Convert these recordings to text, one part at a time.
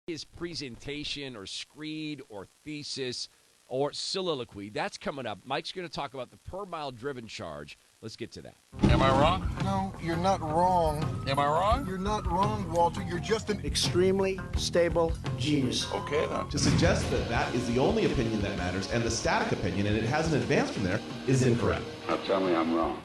his presentation or screed or thesis or soliloquy. That's coming up. Mike's going to talk about the per mile driven charge. Let's get to that. Am I wrong? No, you're not wrong. Am I wrong? You're not wrong, Walter. You're just an extremely stable genius. Okay, then. To suggest that that is the only opinion that matters and the static opinion, and it hasn't advanced from there, is incorrect. Now tell me I'm wrong.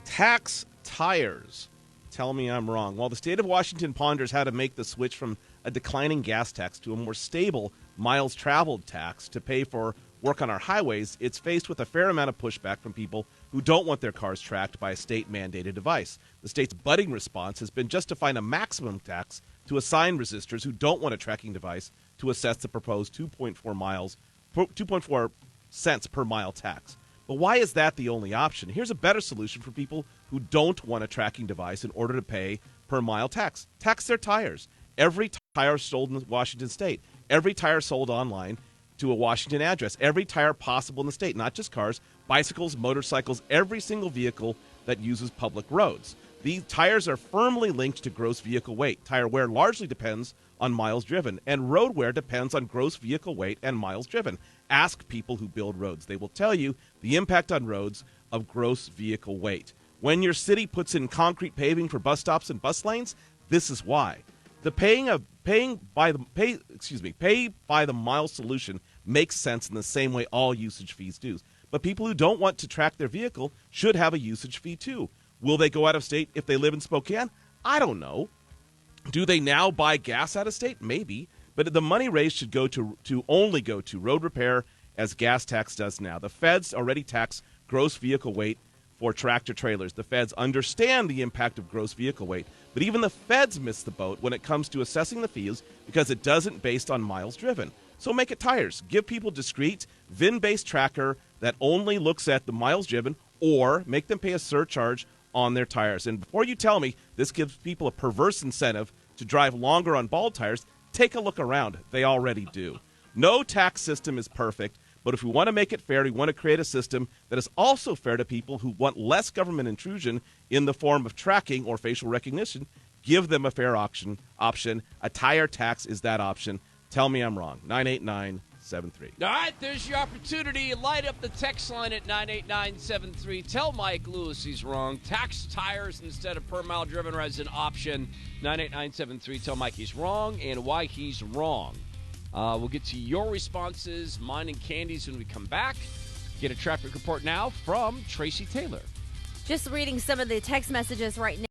Tax tires. Tell me I'm wrong. While the state of Washington ponders how to make the switch from a declining gas tax to a more stable miles traveled tax to pay for work on our highways, it's faced with a fair amount of pushback from people who don't want their cars tracked by a state-mandated device. The state's budding response has been just to find a maximum tax to assign resistors who don't want a tracking device to assess the proposed 2.4 cents per mile tax. But why is that the only option? Here's a better solution for people who don't want a tracking device in order to pay per mile tax. Tax their tires. Every tire sold in Washington state, every tire sold online to a Washington address, every tire possible in the state, not just cars, bicycles, motorcycles, every single vehicle that uses public roads. These tires are firmly linked to gross vehicle weight. Tire wear largely depends on miles driven, and road wear depends on gross vehicle weight and miles driven. Ask people who build roads. They will tell you the impact on roads of gross vehicle weight. When your city puts in concrete paving for bus stops and bus lanes, this is why. The pay by the mile solution makes sense in the same way all usage fees do. But people who don't want to track their vehicle should have a usage fee too. Will they go out of state if they live in Spokane? I don't know. Do they now buy gas out of state? Maybe. But the money raised should only go to road repair as gas tax does now. The feds already tax gross vehicle weight for tractor trailers. The feds understand the impact of gross vehicle weight, but even the feds miss the boat when it comes to assessing the fees because it doesn't based on miles driven. So make it tires. Give people discrete, VIN-based tracker that only looks at the miles driven, or make them pay a surcharge on their tires. And before you tell me this gives people a perverse incentive to drive longer on bald tires, take a look around. They already do. No tax system is perfect, but if we want to make it fair, we want to create a system that is also fair to people who want less government intrusion in the form of tracking or facial recognition. Give them a fair option. A tire tax is that option. Tell me I'm wrong. 98973. All right, there's your opportunity. Light up the text line at 98973. Tell Mike Lewis he's wrong. Tax tires instead of per mile driven as an option. 98973. Tell Mike he's wrong and why he's wrong. We'll get to your responses, mine and Candy's, when we come back. Get a traffic report now from Tracy Taylor. Just reading some of the text messages right now.